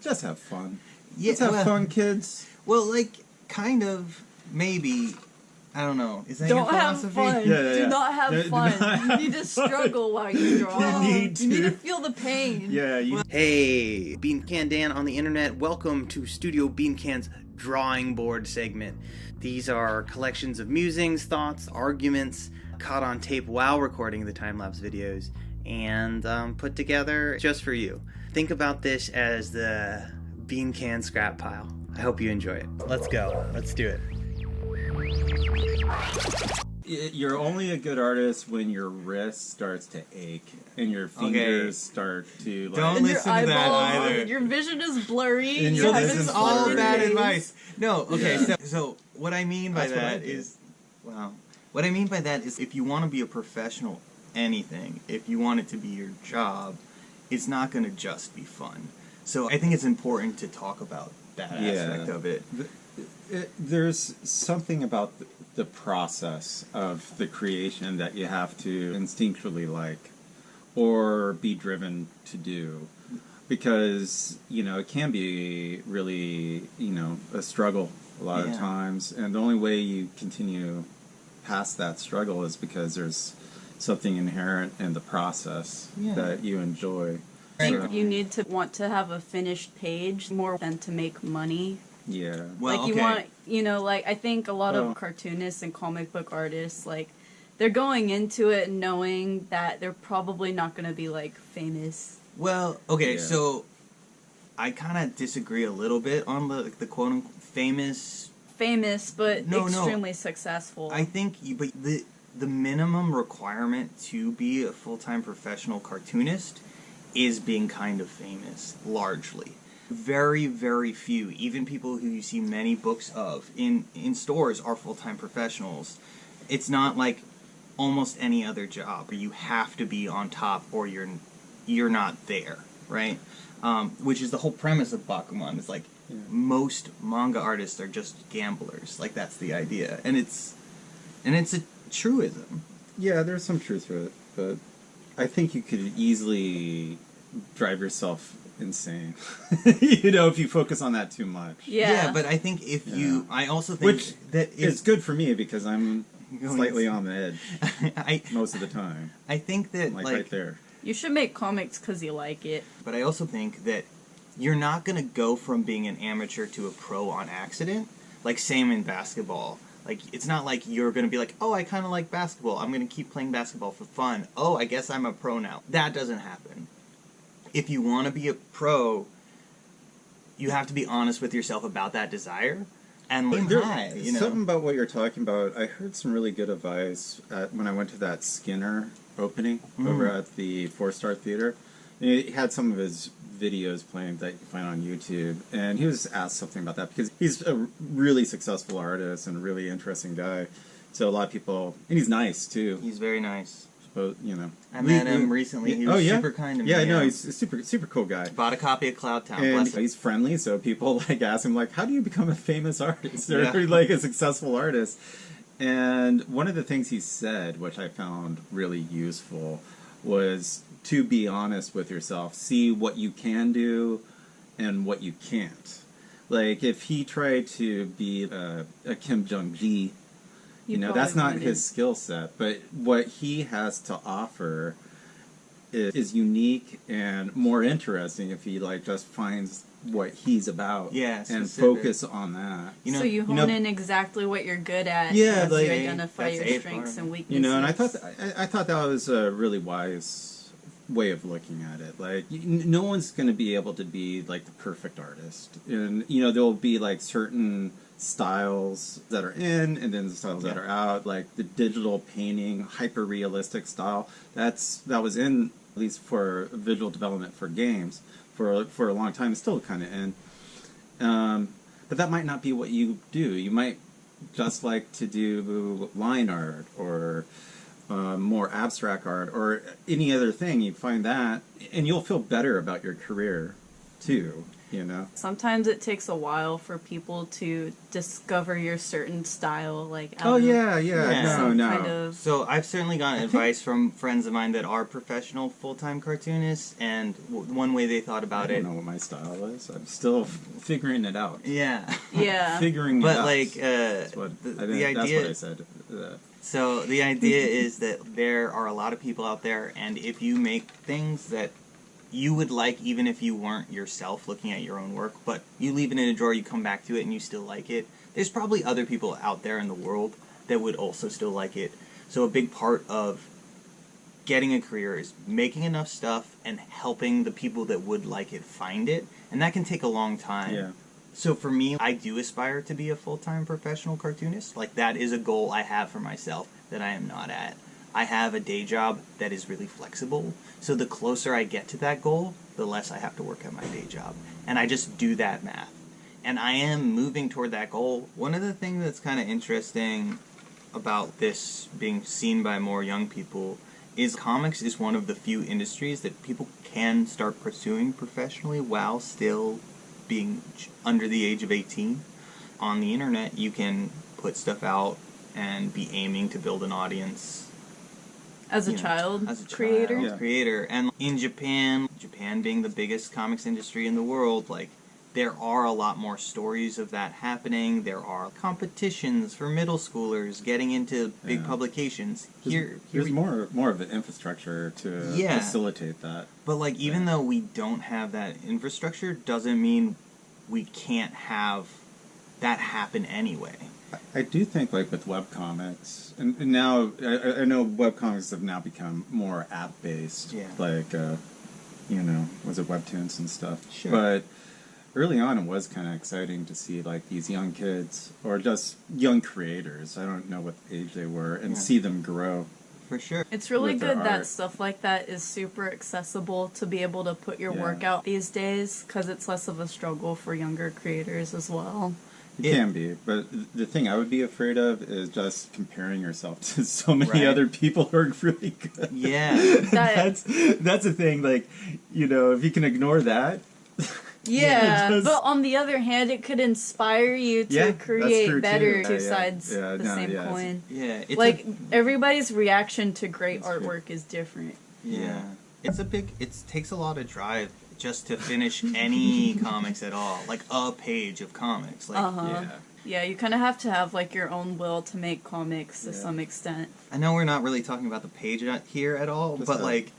Just have fun. Yeah, Let's have fun, kids. Well, like, kind of, maybe. I don't know. Is that your Don't have philosophy? fun. Yeah. Do not have fun. You need to struggle while you draw. You need to feel the pain. Yeah. Hey, Bean Can Dan on the internet. Welcome to Studio Bean Can's drawing board segment. These are collections of musings, thoughts, arguments caught on tape while recording the time-lapse videos and put together just for you. Think about this as the Bean Can scrap pile. I hope you enjoy it. Let's go. Let's do it. You're only a good artist when your wrist starts to ache and your fingers start to like... Don't listen to that either. Your vision is blurry. And You your haven't vision's This is all blurry. bad advice. No, okay, Yeah. so what I mean by That's what I that did. is, wow. What I mean by that is if you want to be a professional anything, if you want it to be your job, it's not going to just be fun. So I think it's important to talk about that aspect of it. There's something about the process of the creation that you have to instinctually like or be driven to do, because it can be really a struggle a lot of times, and the only way you continue past that struggle is because there's something inherent in the process that you enjoy. I think you need to want to have a finished page more than to make money. Yeah. Well, like you want, I think a lot of cartoonists and comic book artists, they're going into it knowing that they're probably not going to be, famous. Well, okay, so I kind of disagree a little bit on the quote-unquote famous, but extremely successful. I think, but the minimum requirement to be a full-time professional cartoonist is being kind of famous, largely. Very, very few, even people who you see many books of in stores, are full-time professionals. It's not like almost any other job where you have to be on top or you're not there, right? Which is the whole premise of Bakuman. It's like most manga artists are just gamblers. Like, that's the idea, and it's a truism. Yeah, there's some truth to it, but I think you could easily drive yourself insane, if you focus on that too much. Yeah, but I think if you, I also think that it's good for me because I'm slightly on the edge most of the time. I think that, like right there. You should make comics because you like it. But I also think that you're not going to go from being an amateur to a pro on accident. Like, same in basketball. Like, it's not like you're going to be like, oh, I kind of like basketball. I'm going to keep playing basketball for fun. Oh, I guess I'm a pro now. That doesn't happen. If you want to be a pro, you have to be honest with yourself about that desire. And something about what you're talking about, I heard some really good advice when I went to that Skinner opening over at the 4-Star Theater. He had some of his videos playing that you can find on YouTube, and he was asked something about that because he's a really successful artist and a really interesting guy. So a lot of people, and he's nice too. He's very nice. But, I met him recently. He was super kind to me. Yeah, no, he's a super cool guy. Bought a copy of Cloud Town. And he's friendly, so people ask him how do you become a famous artist or a successful artist? And one of the things he said, which I found really useful, was to be honest with yourself. See what you can do and what you can't. Like, if he tried to be a Kim Jong-gi, that's not his skill set, but what he has to offer is unique and more interesting if he just finds what he's about and focus on that. So you hone in exactly what you're good at. Yeah, as you identify your strengths and weaknesses. And I thought that was a really wise way of looking at it. Like, no one's going to be able to be the perfect artist, and there'll be certain styles that are in and then the styles that are out, like the digital painting, hyper realistic style that was in, at least for visual development for games, for a long time. It's still kind of in, but that might not be what you do. You might just like to do line art or more abstract art or any other thing. You find that and you'll feel better about your career too. you know? Sometimes it takes a while for people to discover your certain style, like no. Kind of... So I've certainly gotten advice from friends of mine that are professional full-time cartoonists, and one way they thought about it... I don't know what my style is. I'm still figuring it out. Yeah. Yeah. Figuring it out. But, like, the idea... That's what I said. So the idea is that there are a lot of people out there, and if you make things that you would like, even if you weren't yourself looking at your own work, but you leave it in a drawer, you come back to it, and you still like it, there's probably other people out there in the world that would also still like it. So a big part of getting a career is making enough stuff and helping the people that would like it find it, and that can take a long time. Yeah. So for me, I do aspire to be a full-time professional cartoonist. Like, that is a goal I have for myself that I am not at. I have a day job that is really flexible, so the closer I get to that goal, the less I have to work at my day job. And I just do that math. And I am moving toward that goal. One of the things that's kind of interesting about this being seen by more young people is comics is one of the few industries that people can start pursuing professionally while still being under the age of 18. On the internet, you can put stuff out and be aiming to build an audience. As a child creator? Yeah. Creator. And in Japan being the biggest comics industry in the world, like, there are a lot more stories of that happening. There are competitions for middle schoolers getting into big publications. There's more of an infrastructure to facilitate that. But, like, even though we don't have that infrastructure, doesn't mean we can't have that happen anyway. I do think, like, with webcomics, and now, I know webcomics have now become more app-based, like, was it Webtoons and stuff? Sure. But early on, it was kind of exciting to see, like, these young kids, or just young creators, I don't know what age they were, and see them grow. For sure. It's really good that stuff like that is super accessible to be able to put your work out these days, because it's less of a struggle for younger creators as well. It can be, but the thing I would be afraid of is just comparing yourself to so many other people who are really good. Yeah. That's the thing, like, if you can ignore that... Yeah, but on the other hand, it could inspire you to create better. Two sides the same coin. Yeah, like everybody's reaction to great artwork is different. Yeah, it takes a lot of drive just to finish any comics at all, like a page of comics. Like, yeah, you kind of have to have like your own will to make comics to some extent. I know we're not really talking about the page here at all, but like,